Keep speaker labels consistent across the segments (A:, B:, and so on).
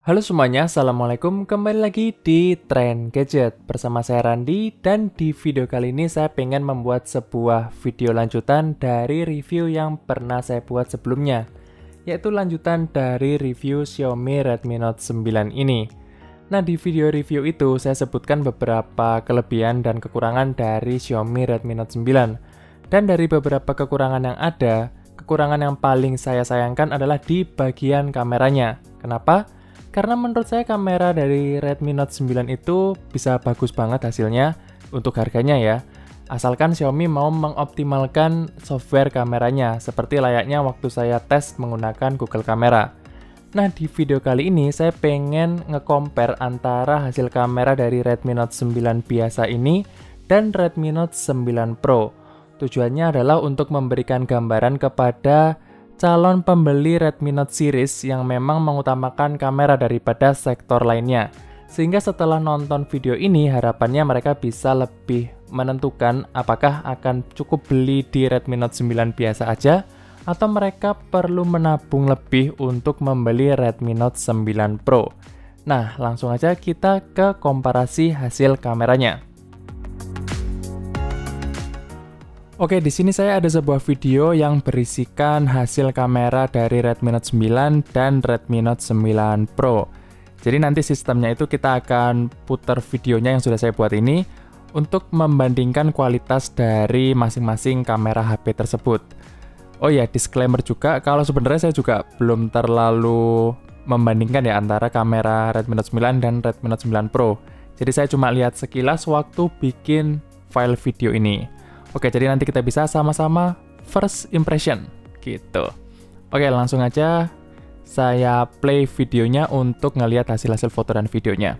A: Halo semuanya, Assalamualaikum. Kembali lagi di Tren Gadget bersama saya Randi, dan di video kali ini saya pengen membuat sebuah video lanjutan dari review yang pernah saya buat sebelumnya, yaitu lanjutan dari review Xiaomi Redmi Note 9 ini. Nah, di video review itu saya sebutkan beberapa kelebihan dan kekurangan dari Xiaomi Redmi Note 9. Dan dari beberapa kekurangan yang ada, kekurangan yang paling saya sayangkan adalah di bagian kameranya. Kenapa? Karena menurut saya kamera dari Redmi Note 9 itu bisa bagus banget hasilnya untuk harganya ya. Asalkan Xiaomi mau mengoptimalkan software kameranya, seperti layaknya waktu saya tes menggunakan Google Kamera. Nah, di video kali ini saya pengen nge-compare antara hasil kamera dari Redmi Note 9 biasa ini dan Redmi Note 9 Pro. Tujuannya adalah untuk memberikan gambaran kepada calon pembeli Redmi Note series yang memang mengutamakan kamera daripada sektor lainnya. Sehingga setelah nonton video ini, harapannya mereka bisa lebih menentukan apakah akan cukup beli di Redmi Note 9 biasa aja, atau mereka perlu menabung lebih untuk membeli Redmi Note 9 Pro. Nah, langsung aja kita ke komparasi hasil kameranya. Oke, di sini saya ada sebuah video yang berisikan hasil kamera dari Redmi Note 9 dan Redmi Note 9 Pro. Jadi nanti sistemnya itu kita akan putar videonya yang sudah saya buat ini untuk membandingkan kualitas dari masing-masing kamera HP tersebut. Oh ya, disclaimer juga, kalau sebenarnya saya juga belum terlalu membandingkan ya antara kamera Redmi Note 9 dan Redmi Note 9 Pro. Jadi saya cuma lihat sekilas waktu bikin file video ini. Oke, jadi nanti kita bisa sama-sama first impression, gitu. Oke, langsung aja saya play videonya untuk ngelihat hasil-hasil foto dan videonya.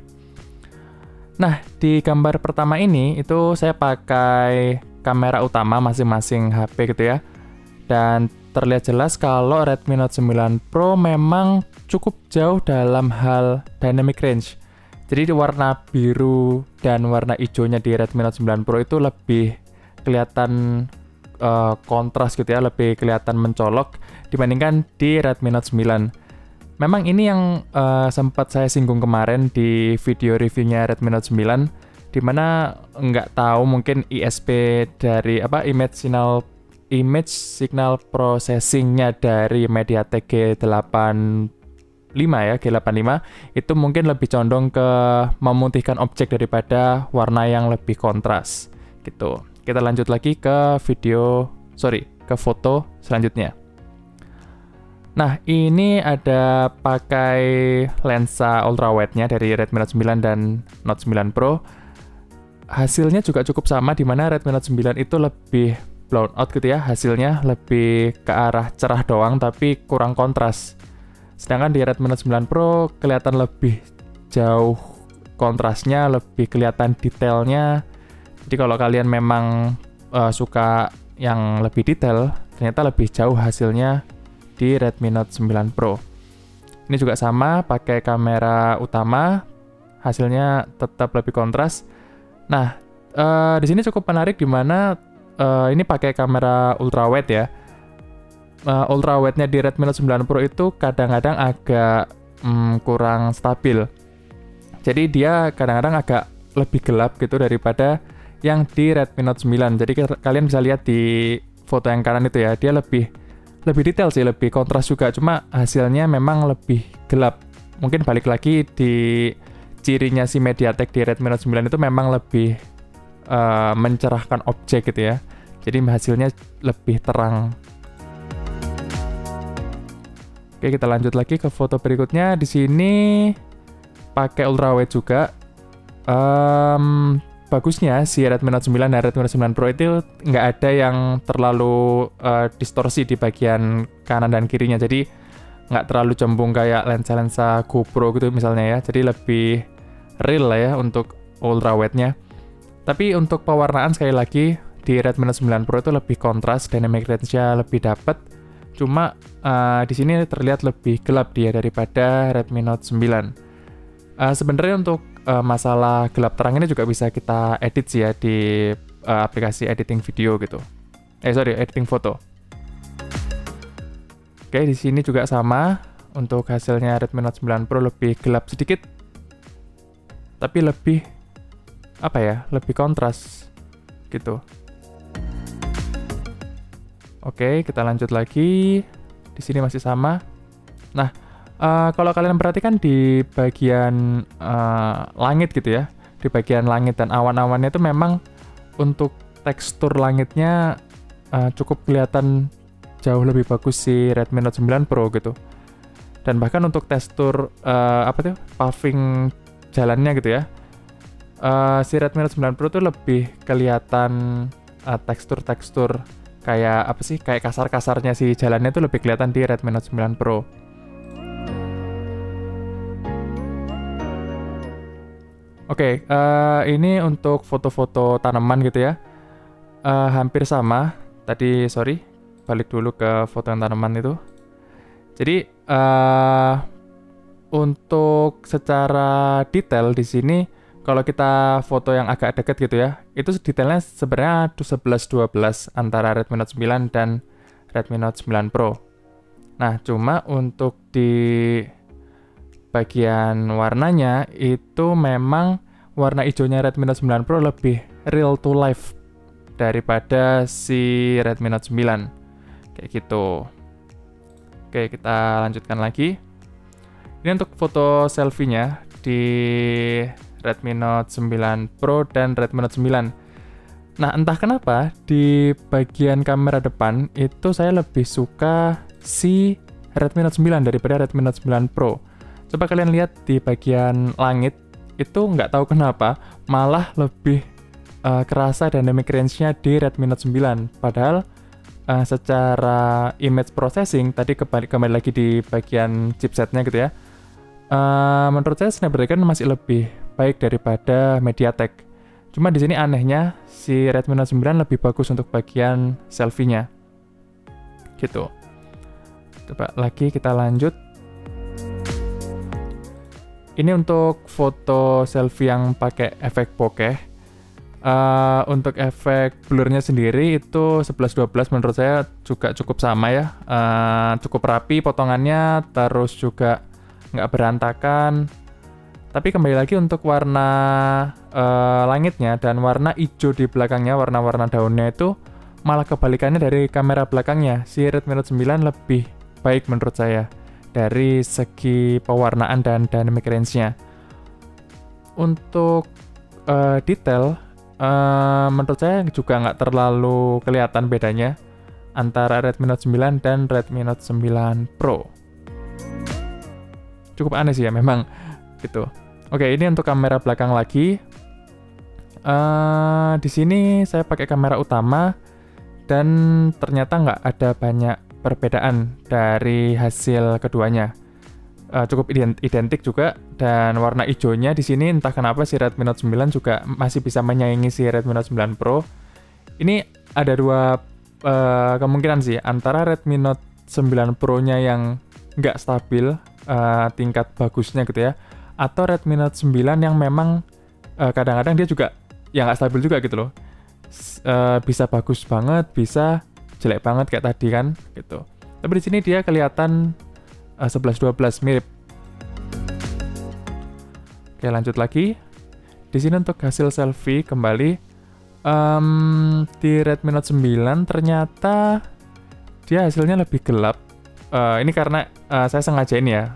A: Nah, di gambar pertama ini, itu saya pakai kamera utama masing-masing HP gitu ya. Dan terlihat jelas kalau Redmi Note 9 Pro memang cukup jauh dalam hal dynamic range. Jadi warna biru dan warna hijaunya di Redmi Note 9 Pro itu lebih kelihatan kontras gitu ya, lebih kelihatan mencolok dibandingkan di Redmi Note 9. Memang ini yang sempat saya singgung kemarin di video reviewnya Redmi Note 9, dimana nggak tahu mungkin ISP dari image signal processing-nya dari MediaTek G85 ya, G85 itu mungkin lebih condong ke memutihkan objek daripada warna yang lebih kontras gitu. Kita lanjut lagi ke foto selanjutnya. Nah, ini ada pakai lensa ultrawide-nya dari Redmi Note 9 dan Note 9 Pro. Hasilnya juga cukup sama, di mana Redmi Note 9 itu lebih blown out gitu ya, hasilnya lebih ke arah cerah doang tapi kurang kontras. Sedangkan di Redmi Note 9 Pro kelihatan lebih jauh kontrasnya, lebih kelihatan detailnya. Jadi kalau kalian memang suka yang lebih detail, ternyata lebih jauh hasilnya di Redmi Note 9 Pro. Ini juga sama, pakai kamera utama, hasilnya tetap lebih kontras. Nah, di sini cukup menarik di mana ini pakai kamera ultrawide ya. Ultrawide-nya di Redmi Note 9 Pro itu kadang-kadang agak kurang stabil. Jadi dia kadang-kadang agak lebih gelap gitu daripada yang di Redmi Note 9. Jadi kalian bisa lihat di foto yang kanan itu ya, dia lebih detail sih, lebih kontras juga, cuma hasilnya memang lebih gelap. Mungkin balik lagi di cirinya si MediaTek di Redmi Note 9 itu memang lebih mencerahkan objek gitu ya. Jadi hasilnya lebih terang. Oke, kita lanjut lagi ke foto berikutnya. Di sini pakai ultrawide juga. Bagusnya si Redmi Note 9 dan Redmi Note 9 Pro itu nggak ada yang terlalu distorsi di bagian kanan dan kirinya, jadi nggak terlalu cembung kayak lensa-lensa GoPro gitu misalnya ya, jadi lebih real lah ya untuk ultrawide-nya. Tapi untuk pewarnaan sekali lagi di Redmi Note 9 Pro itu lebih kontras, dynamic range-nya lebih dapet, cuma di sini terlihat lebih gelap dia daripada Redmi Note 9. Sebenarnya untuk masalah gelap terang ini juga bisa kita edit sih ya di aplikasi editing video gitu. Editing foto. Oke, di sini juga sama. Untuk hasilnya Redmi Note 9 Pro lebih gelap sedikit, tapi lebih apa ya, lebih kontras gitu. Oke, kita lanjut lagi. Di sini masih sama. Nah, kalau kalian perhatikan di bagian langit gitu ya, di bagian langit dan awan-awannya itu memang untuk tekstur langitnya cukup kelihatan jauh lebih bagus si Redmi Note 9 Pro gitu. Dan bahkan untuk tekstur paving jalannya gitu ya, si Redmi Note 9 Pro tuh lebih kelihatan tekstur-tekstur kayak kayak kasar-kasarnya si jalannya tuh lebih kelihatan di Redmi Note 9 Pro. Oke, ini untuk foto-foto tanaman gitu ya, hampir sama. Tadi balik dulu ke foto yang tanaman itu. Jadi untuk secara detail di sini, kalau kita foto yang agak dekat gitu ya, itu detailnya sebenarnya 11-12 antara Redmi Note 9 dan Redmi Note 9 Pro. Nah, cuma untuk di bagian warnanya itu memang warna hijaunya Redmi Note 9 Pro lebih real to life daripada si Redmi Note 9. Kayak gitu. Oke, kita lanjutkan lagi. Ini untuk foto selfie-nya di Redmi Note 9 Pro dan Redmi Note 9. Nah, entah kenapa di bagian kamera depan itu saya lebih suka si Redmi Note 9 daripada Redmi Note 9 Pro. Coba kalian lihat di bagian langit, itu nggak tahu kenapa malah lebih kerasa dynamic range-nya di Redmi Note 9. Padahal secara image processing, tadi kembali lagi di bagian chipsetnya gitu ya, menurut saya Snapdragon masih lebih baik daripada MediaTek. Cuma di sini anehnya si Redmi Note 9 lebih bagus untuk bagian selfie-nya. Gitu. Coba lagi kita lanjut. Ini untuk foto selfie yang pakai efek bokeh. Untuk efek blurnya sendiri itu 11-12 menurut saya juga cukup sama ya. Cukup rapi potongannya, terus juga nggak berantakan. Tapi kembali lagi untuk warna langitnya dan warna hijau di belakangnya, warna-warna daunnya itu malah kebalikannya dari kamera belakangnya. Si Redmi Note 9 lebih baik menurut saya dari segi pewarnaan dan dynamic range-nya. Untuk detail, menurut saya juga nggak terlalu kelihatan bedanya antara Redmi Note 9 dan Redmi Note 9 Pro. Cukup aneh sih ya memang gitu. Oke, ini untuk kamera belakang lagi. Di sini saya pakai kamera utama dan ternyata nggak ada banyak perbedaan dari hasil keduanya. Cukup identik juga, dan warna hijaunya di sini entah kenapa si Redmi Note 9 juga masih bisa menyaingi si Redmi Note 9 Pro. Ini ada dua kemungkinan sih, antara Redmi Note 9 Pro-nya yang nggak stabil tingkat bagusnya gitu ya, atau Redmi Note 9 yang memang kadang-kadang dia juga ya nggak stabil juga gitu loh. Bisa bagus banget, bisa jelek banget kayak tadi kan gitu. Tapi di sini dia kelihatan 11-12 mirip. Oke, lanjut lagi. Di sini untuk hasil selfie kembali di Redmi Note 9 ternyata dia hasilnya lebih gelap. Ini karena saya sengaja ini ya,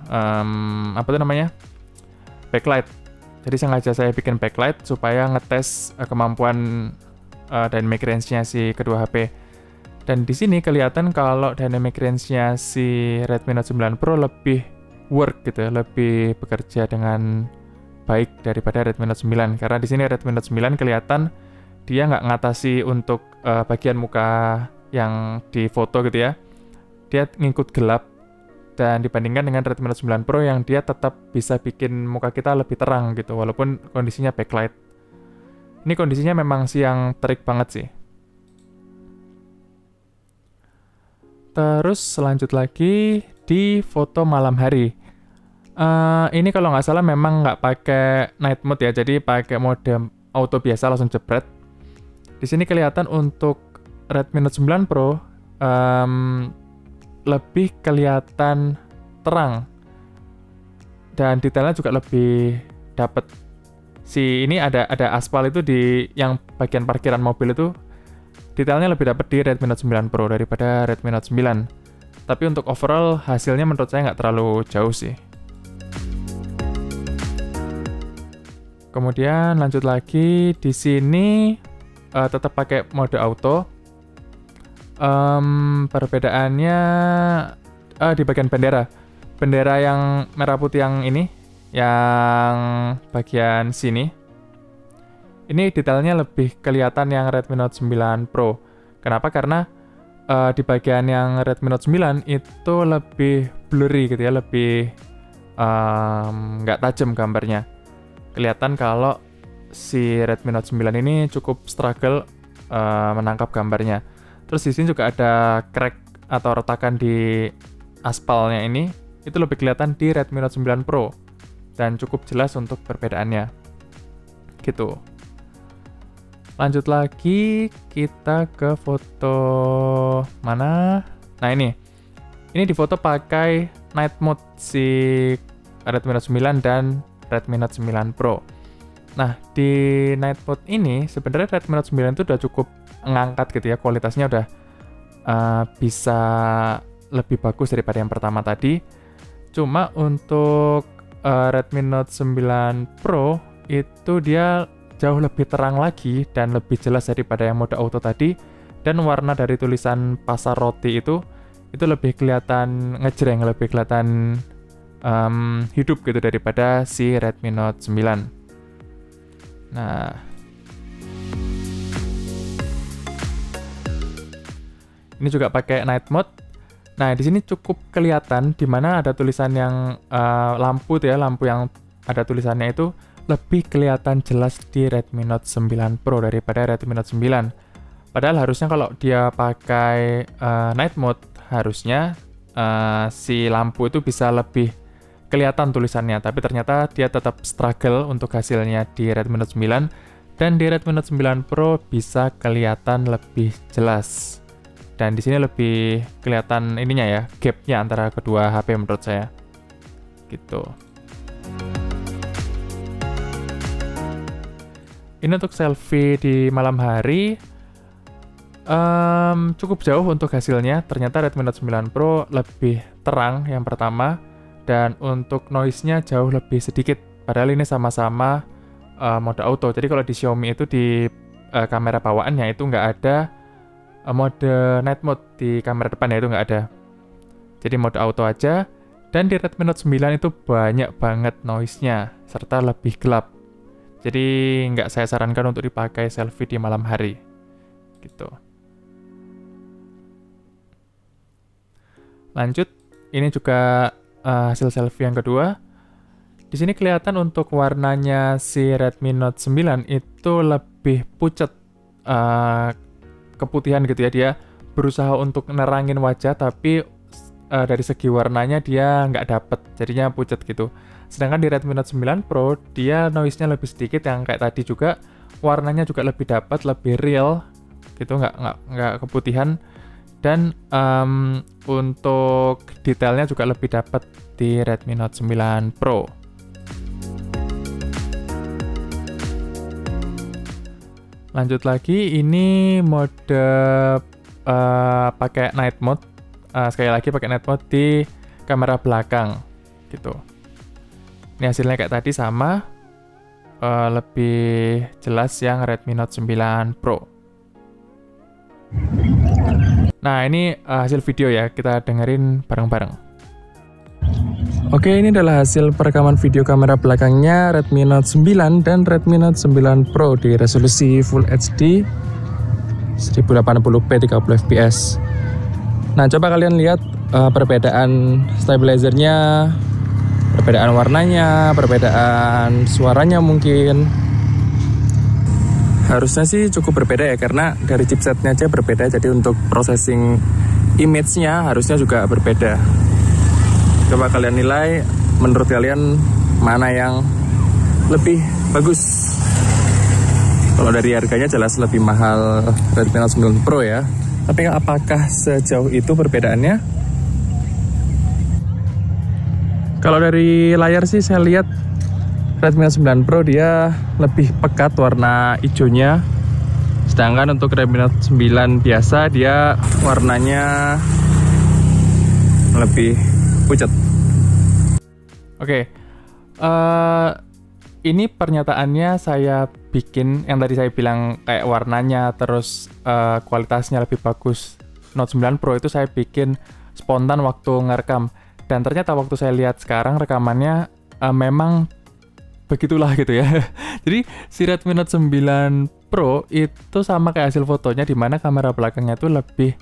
A: backlight. Jadi sengaja saya bikin backlight supaya ngetes kemampuan dynamic range-nya si kedua HP. Dan di sini kelihatan kalau dynamic range-nya si Redmi Note 9 Pro lebih work gitu ya, lebih bekerja dengan baik daripada Redmi Note 9. Karena di sini Redmi Note 9 kelihatan dia nggak ngatasi untuk bagian muka yang di foto gitu ya. Dia ngikut gelap, dan dibandingkan dengan Redmi Note 9 Pro yang dia tetap bisa bikin muka kita lebih terang gitu, walaupun kondisinya backlight. Ini kondisinya memang siang terik banget sih. Terus selanjut lagi di foto malam hari. Ini kalau nggak salah memang nggak pakai night mode ya, jadi pakai mode auto biasa langsung jebret. Di sini kelihatan untuk Redmi Note 9 Pro lebih kelihatan terang dan detailnya juga lebih dapet. Ini ada aspal itu di yang bagian parkiran mobil itu, detailnya lebih dapat di Redmi Note 9 Pro daripada Redmi Note 9. Tapi untuk overall hasilnya menurut saya nggak terlalu jauh sih. Kemudian lanjut lagi, di sini tetap pakai mode auto. Perbedaannya di bagian bendera yang merah putih yang ini, yang bagian sini, ini detailnya lebih kelihatan yang Redmi Note 9 Pro. Kenapa? Karena di bagian yang Redmi Note 9 itu lebih blurry gitu ya, lebih nggak tajam gambarnya. Kelihatan kalau si Redmi Note 9 ini cukup struggle menangkap gambarnya. Terus di sini juga ada crack atau retakan di aspalnya ini, itu lebih kelihatan di Redmi Note 9 Pro. Dan cukup jelas untuk perbedaannya. Gitu. Lanjut lagi, kita ke foto mana? Nah ini difoto pakai night mode si Redmi Note 9 dan Redmi Note 9 Pro. Nah di night mode ini sebenarnya Redmi Note 9 itu udah cukup ngangkat gitu ya, kualitasnya udah bisa lebih bagus daripada yang pertama tadi. Cuma untuk Redmi Note 9 Pro itu dia jauh lebih terang lagi dan lebih jelas daripada yang mode auto tadi, dan warna dari tulisan pasar roti itu lebih kelihatan ngejreng, lebih kelihatan hidup gitu daripada si Redmi Note 9. Nah, ini juga pakai night mode. Nah, di sini cukup kelihatan di mana ada tulisan yang lampu yang ada tulisannya itu lebih kelihatan jelas di Redmi Note 9 Pro daripada Redmi Note 9. Padahal harusnya kalau dia pakai night mode, harusnya si lampu itu bisa lebih kelihatan tulisannya, tapi ternyata dia tetap struggle untuk hasilnya di Redmi Note 9, dan di Redmi Note 9 Pro bisa kelihatan lebih jelas. Dan di sini lebih kelihatan ininya ya, gapnya antara kedua HP menurut saya. Gitu. Ini untuk selfie di malam hari. Cukup jauh untuk hasilnya. Ternyata Redmi Note 9 Pro lebih terang yang pertama. Dan untuk noise-nya jauh lebih sedikit. Padahal ini sama-sama mode auto. Jadi kalau di Xiaomi itu di kamera bawaannya itu nggak ada mode night mode di kamera depan ya, itu nggak ada. Jadi mode auto aja. Dan di Redmi Note 9 itu banyak banget noise-nya, serta lebih gelap. Jadi nggak saya sarankan untuk dipakai selfie di malam hari. Gitu. Lanjut, ini juga hasil selfie yang kedua. Di sini kelihatan untuk warnanya si Redmi Note 9 itu lebih pucat, keputihan gitu ya. Dia berusaha untuk nerangin wajah, tapi dari segi warnanya dia nggak dapet, jadinya pucat gitu. Sedangkan di Redmi Note 9 Pro dia noise-nya lebih sedikit, yang kayak tadi juga warnanya juga lebih dapat, lebih real gitu, nggak keputihan. Dan untuk detailnya juga lebih dapat di Redmi Note 9 Pro. Lanjut lagi, ini mode pakai night mode. Sekali lagi pakai night mode di kamera belakang gitu. Ini hasilnya kayak tadi sama, lebih jelas yang Redmi Note 9 Pro. Nah, ini hasil video ya, kita dengerin bareng-bareng. Oke, ini adalah hasil perekaman video kamera belakangnya Redmi Note 9 dan Redmi Note 9 Pro di resolusi Full HD 1080p 30 fps. Nah, coba kalian lihat perbedaan stabilizernya, perbedaan warnanya, perbedaan suaranya mungkin. Harusnya sih cukup berbeda ya, karena dari chipsetnya aja berbeda, jadi untuk processing image-nya harusnya juga berbeda. Coba kalian nilai, menurut kalian mana yang lebih bagus? Kalau dari harganya jelas lebih mahal Redmi Note 9 Pro ya. Tapi apakah sejauh itu perbedaannya? Kalau dari layar sih saya lihat Redmi Note 9 Pro dia lebih pekat warna hijaunya. Sedangkan untuk Redmi Note 9 biasa dia warnanya lebih pucat. Oke. Ini pernyataannya saya bikin yang tadi saya bilang kayak warnanya terus kualitasnya lebih bagus Note 9 Pro itu saya bikin spontan waktu ngerekam, dan ternyata waktu saya lihat sekarang rekamannya memang begitulah gitu ya. Jadi si Redmi Note 9 Pro itu sama kayak hasil fotonya, dimana kamera belakangnya itu lebih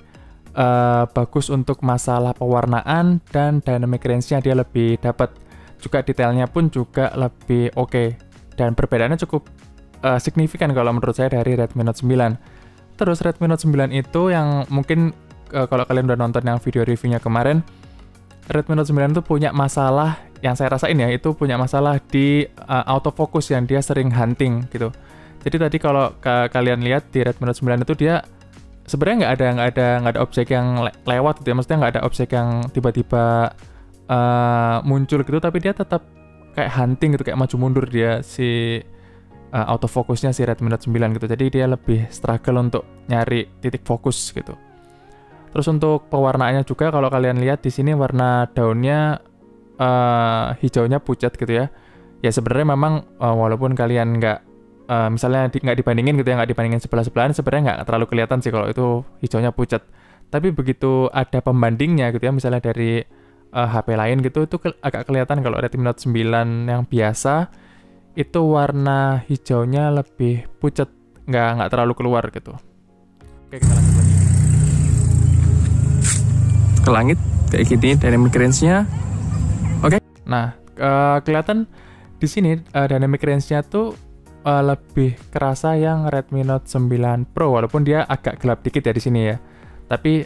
A: bagus untuk masalah pewarnaan dan dynamic range-nya dia lebih dapat. Juga detailnya pun juga lebih oke. Dan perbedaannya cukup signifikan kalau menurut saya dari Redmi Note 9. Terus Redmi Note 9 itu yang mungkin kalau kalian udah nonton yang video reviewnya kemarin, Redmi Note 9 itu punya masalah yang saya rasain ya, itu punya masalah di autofocus yang dia sering hunting gitu. Jadi tadi kalau kalian lihat di Redmi Note 9 itu dia sebenarnya nggak ada objek yang lewat gitu ya, maksudnya nggak ada objek yang tiba-tiba muncul gitu, tapi dia tetap kayak hunting gitu, kayak maju mundur dia si autofokusnya si Redmi Note 9 gitu. Jadi dia lebih struggle untuk nyari titik fokus gitu. Terus untuk pewarnaannya juga kalau kalian lihat di sini warna daunnya hijaunya pucat gitu ya. Ya sebenarnya memang walaupun kalian nggak misalnya nggak dibandingin gitu ya, nggak dibandingin sebelah-sebelahan, sebenarnya nggak terlalu kelihatan sih kalau itu hijaunya pucat. Tapi begitu ada pembandingnya gitu ya, misalnya dari HP lain gitu, itu agak kelihatan kalau Redmi Note 9 yang biasa itu warna hijaunya lebih pucat, nggak terlalu keluar gitu. Oke, kita lanjut lagi ke langit kayak gini dynamic range-nya. Oke. Nah, kelihatan di sini dynamic range-nya tuh lebih kerasa yang Redmi Note 9 Pro, walaupun dia agak gelap dikit ya di sini ya. Tapi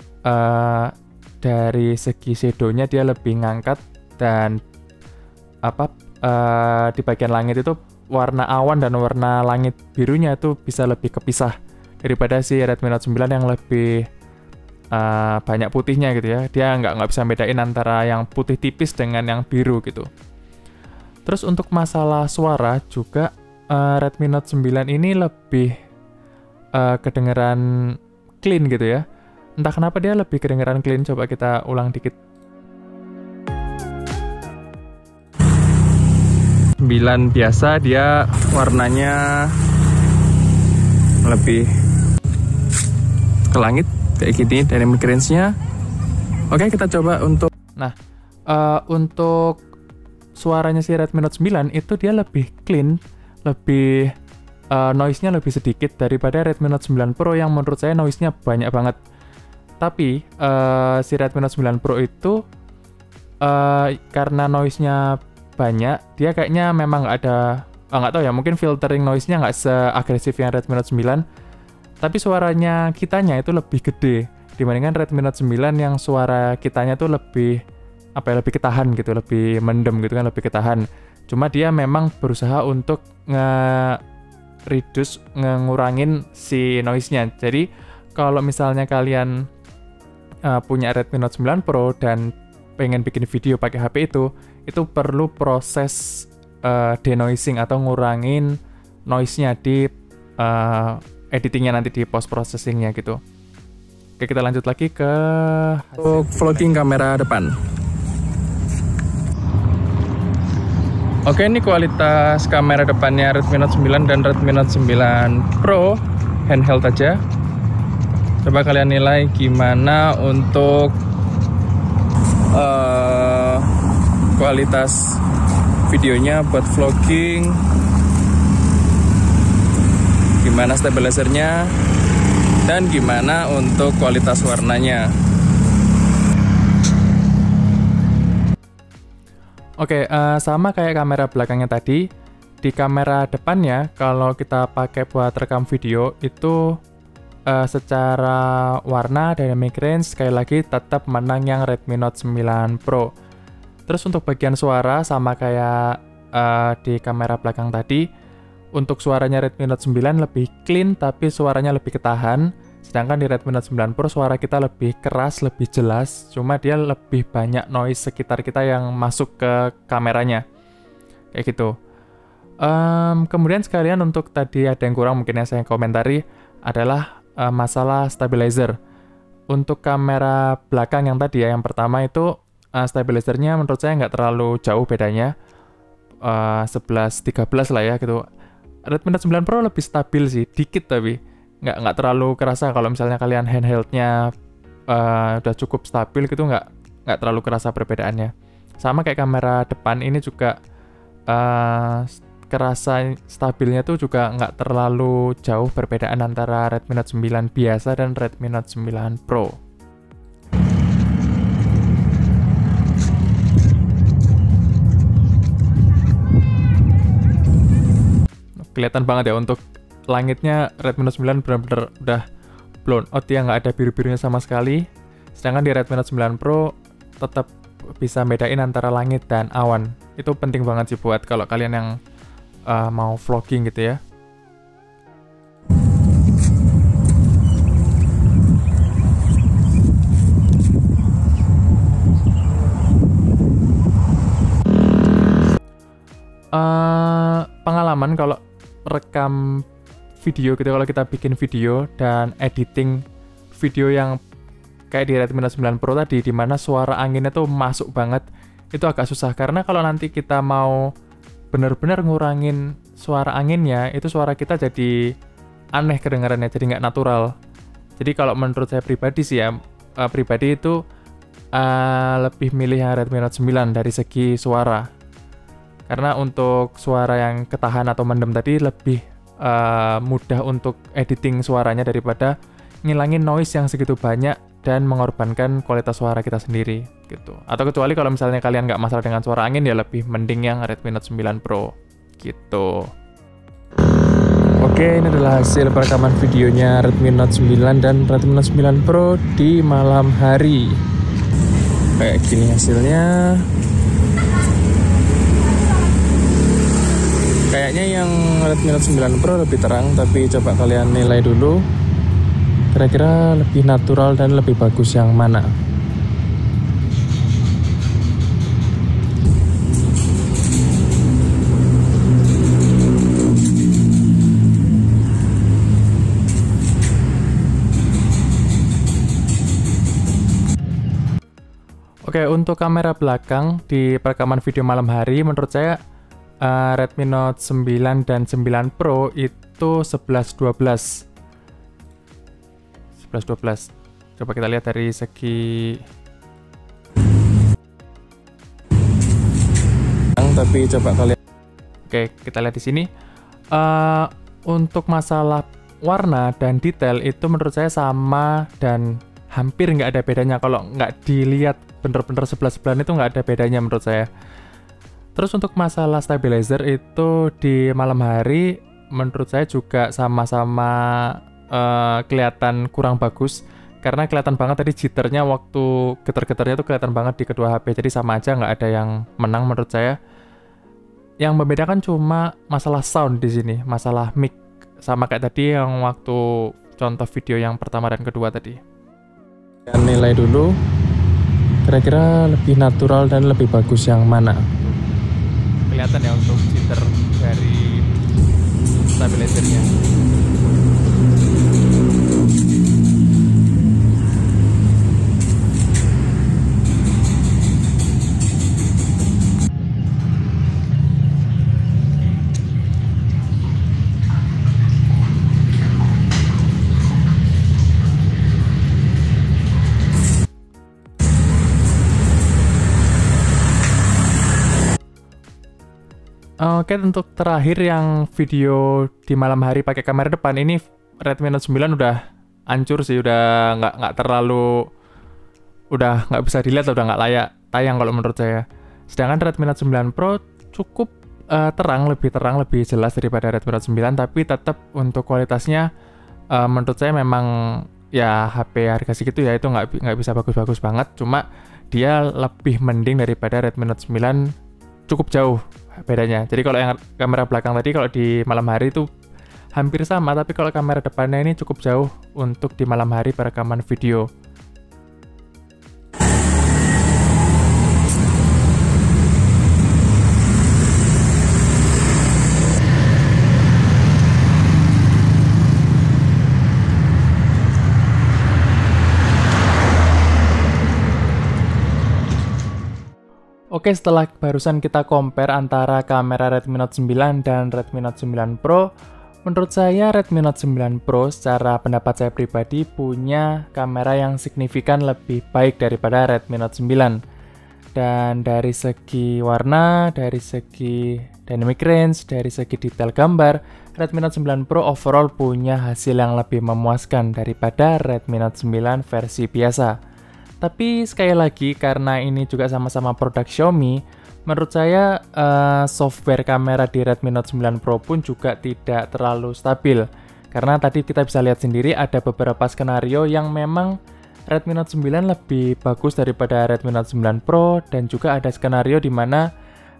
A: dari segi shadow-nya dia lebih ngangkat, dan di bagian langit itu warna awan dan warna langit birunya itu bisa lebih kepisah daripada si Redmi Note 9 yang lebih banyak putihnya gitu ya. Dia nggak bisa bedain antara yang putih tipis dengan yang biru gitu. Terus untuk masalah suara juga Redmi Note 9 ini lebih kedengeran clean gitu ya. Entah kenapa dia lebih kedengeran clean. Coba kita ulang dikit. 9 biasa dia warnanya lebih ke langit kayak gini dynamic range-nya. Oke, kita coba untuk untuk suaranya si Redmi Note 9 itu dia lebih clean, lebih noise-nya lebih sedikit daripada Redmi Note 9 Pro yang menurut saya noise-nya banyak banget. Tapi si Redmi Note 9 Pro itu karena noise-nya banyak, dia kayaknya memang nggak ada, nggak tahu ya, mungkin filtering noise-nya nggak seagresif yang Redmi Note 9. Tapi suaranya kitanya itu lebih gede dibandingkan Redmi Note 9 yang suara kitanya tuh lebih lebih ketahan gitu, lebih mendem gitu kan, lebih ketahan. Cuma dia memang berusaha untuk ngurangin si noise-nya. Jadi kalau misalnya kalian punya Redmi Note 9 Pro dan pengen bikin video pakai HP itu perlu proses denoising atau ngurangin noise-nya di editingnya nanti di post processingnya gitu. Oke, kita lanjut lagi ke untuk vlogging kamera depan. Oke, ini kualitas kamera depannya Redmi Note 9 dan Redmi Note 9 Pro handheld aja. Coba kalian nilai gimana untuk kualitas videonya buat vlogging, gimana stabilizernya, dan gimana untuk kualitas warnanya. Oke, sama kayak kamera belakangnya tadi, di kamera depannya kalau kita pakai buat rekam video itu secara warna dynamic range sekali lagi tetap menang yang Redmi Note 9 Pro. Terus untuk bagian suara sama kayak di kamera belakang tadi, untuk suaranya Redmi Note 9 lebih clean tapi suaranya lebih ketahan, Sedangkan di Redmi Note 9 Pro suara kita lebih keras, lebih jelas, cuma dia lebih banyak noise sekitar kita yang masuk ke kameranya. Kayak gitu. Kemudian sekalian untuk tadi ada yang kurang mungkin yang saya komentari adalah masalah stabilizer. Untuk kamera belakang yang tadi ya, yang pertama itu stabilizernya menurut saya nggak terlalu jauh bedanya. 11-13 lah ya gitu. Redmi Note 9 Pro lebih stabil sih, dikit tapi nggak terlalu kerasa kalau misalnya kalian handheldnya udah cukup stabil gitu, nggak terlalu kerasa perbedaannya. Sama kayak kamera depan ini juga kerasa stabilnya tuh juga nggak terlalu jauh perbedaan antara Redmi Note 9 biasa dan Redmi Note 9 Pro. Kelihatan banget ya untuk langitnya Redmi Note 9 benar-benar udah blown out ya, nggak ada biru-birunya sama sekali. Sedangkan di Redmi Note 9 Pro tetap bisa bedain antara langit dan awan. Itu penting banget sih buat kalau kalian yang mau vlogging gitu ya. Pengalaman kalau rekam video gitu, kalau kita bikin video dan editing video yang kayak di Redmi Note 9 Pro tadi, dimana suara anginnya tuh masuk banget, itu agak susah. Karena kalau nanti kita mau benar-benar ngurangin suara anginnya, itu suara kita jadi aneh kedengarannya, jadi nggak natural. Jadi kalau menurut saya pribadi sih ya, pribadi itu lebih milih yang Redmi Note 9 dari segi suara. Karena untuk suara yang ketahan atau mendem tadi lebih mudah untuk editing suaranya daripada ngilangin noise yang segitu banyak dan mengorbankan kualitas suara kita sendiri gitu. Atau kecuali kalau misalnya kalian nggak masalah dengan suara angin, ya lebih mending yang Redmi Note 9 Pro gitu. Oke, ini adalah hasil perekaman videonya Redmi Note 9 dan Redmi Note 9 Pro di malam hari. Kayak gini hasilnya. Kayaknya yang Redmi Note 9 Pro lebih terang, tapi coba kalian nilai dulu. Kira-kira lebih natural dan lebih bagus yang mana? Oke, untuk kamera belakang di perekaman video malam hari, menurut saya Redmi Note 9 dan 9 Pro itu 11-12. Coba kita lihat dari segi tapi coba kalian. Oke, kita lihat di sini. Untuk masalah warna dan detail itu menurut saya sama dan hampir nggak ada bedanya. Kalau nggak dilihat bener-bener sebelah-sebelahan itu nggak ada bedanya menurut saya. Terus untuk masalah stabilizer itu di malam hari menurut saya juga sama-sama kelihatan kurang bagus, karena kelihatan banget tadi jitternya waktu getar-getarnya tuh kelihatan banget di kedua HP. Jadi sama aja, nggak ada yang menang menurut saya. Yang membedakan cuma masalah sound di sini, masalah mic, sama kayak tadi yang waktu contoh video yang pertama dan kedua tadi. Nilai dulu, kira-kira lebih natural dan lebih bagus yang mana? Kelihatan ya untuk jitter dari stabilizernya. Oke, untuk terakhir yang video di malam hari pakai kamera depan ini, Redmi Note 9 udah hancur sih, udah nggak terlalu, udah nggak bisa dilihat, udah nggak layak tayang kalau menurut saya. Sedangkan Redmi Note 9 Pro cukup terang, lebih jelas daripada Redmi Note 9, tapi tetap untuk kualitasnya menurut saya memang ya HP harga segitu ya, itu nggak bisa bagus-bagus banget, cuma dia lebih mending daripada Redmi Note 9 cukup jauh bedanya. Jadi kalau yang kamera belakang tadi, kalau di malam hari itu hampir sama, tapi kalau kamera depannya ini cukup jauh untuk di malam hari perekaman video. Oke, setelah barusan kita compare antara kamera Redmi Note 9 dan Redmi Note 9 Pro, menurut saya Redmi Note 9 Pro secara pendapat saya pribadi punya kamera yang signifikan lebih baik daripada Redmi Note 9. Dan dari segi warna, dari segi dynamic range, dari segi detail gambar, Redmi Note 9 Pro overall punya hasil yang lebih memuaskan daripada Redmi Note 9 versi biasa. Tapi sekali lagi, karena ini juga sama-sama produk Xiaomi, menurut saya software kamera di Redmi Note 9 Pro pun juga tidak terlalu stabil. Karena tadi kita bisa lihat sendiri ada beberapa skenario yang memang Redmi Note 9 lebih bagus daripada Redmi Note 9 Pro, dan juga ada skenario di mana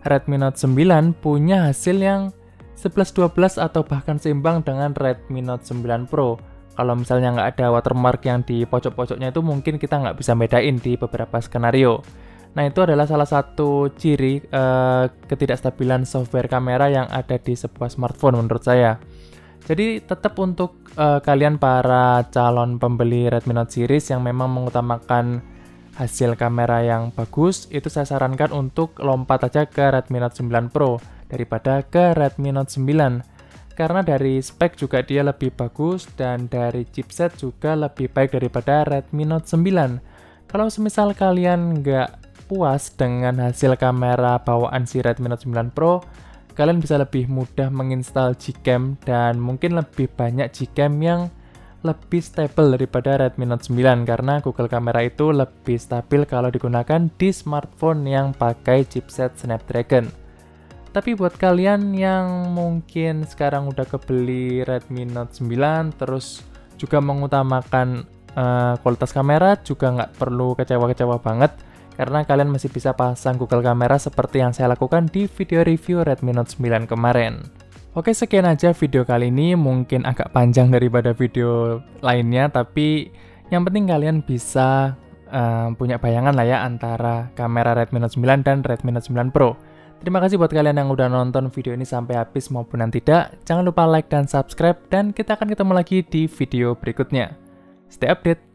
A: Redmi Note 9 punya hasil yang 11-12 atau bahkan seimbang dengan Redmi Note 9 Pro. Kalau misalnya nggak ada watermark yang di pojok-pojoknya itu mungkin kita nggak bisa bedain di beberapa skenario. Nah, itu adalah salah satu ciri ketidakstabilan software kamera yang ada di sebuah smartphone menurut saya. Jadi tetap untuk kalian para calon pembeli Redmi Note series yang memang mengutamakan hasil kamera yang bagus, itu saya sarankan untuk lompat aja ke Redmi Note 9 Pro daripada ke Redmi Note 9. Karena dari spek juga dia lebih bagus dan dari chipset juga lebih baik daripada Redmi Note 9. Kalau semisal kalian nggak puas dengan hasil kamera bawaan si Redmi Note 9 Pro, kalian bisa lebih mudah menginstal Gcam dan mungkin lebih banyak Gcam yang lebih stable daripada Redmi Note 9 karena Google Kamera itu lebih stabil kalau digunakan di smartphone yang pakai chipset Snapdragon. Tapi buat kalian yang mungkin sekarang udah kebeli Redmi Note 9, terus juga mengutamakan kualitas kamera, juga nggak perlu kecewa-kecewa banget, karena kalian masih bisa pasang Google Kamera seperti yang saya lakukan di video review Redmi Note 9 kemarin. Oke, sekian aja video kali ini, mungkin agak panjang daripada video lainnya, tapi yang penting kalian bisa punya bayangan lah ya antara kamera Redmi Note 9 dan Redmi Note 9 Pro. Terima kasih buat kalian yang udah nonton video ini sampai habis maupun yang tidak. Jangan lupa like dan subscribe, dan kita akan ketemu lagi di video berikutnya. Stay update!